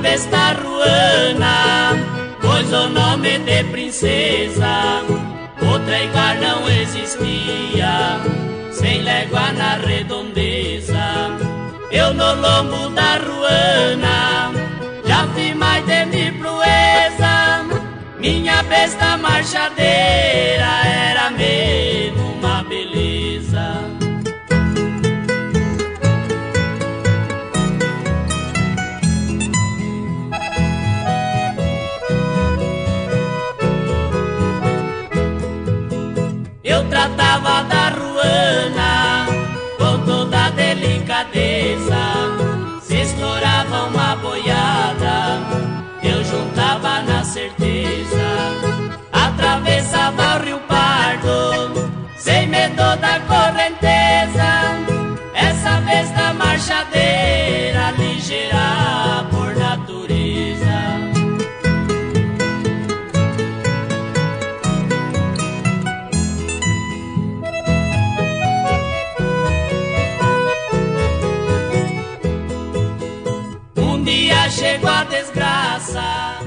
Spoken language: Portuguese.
besta ruana, pois o nome de princesa outra igual não existia, sem légua na redondeza. Eu no lombo da ruana já fiz mais de 1000 proeza. Minha besta marchadeira era mesmo uma beleza. Eu tratava da ruana com toda delicadeza. Se estourava uma boiada, eu juntava na certeza. Atravessava o Rio Pardo, sem medo da correnteza. Essa besta marchadeira, ligeira por natureza. Um dia chegou a desgraça.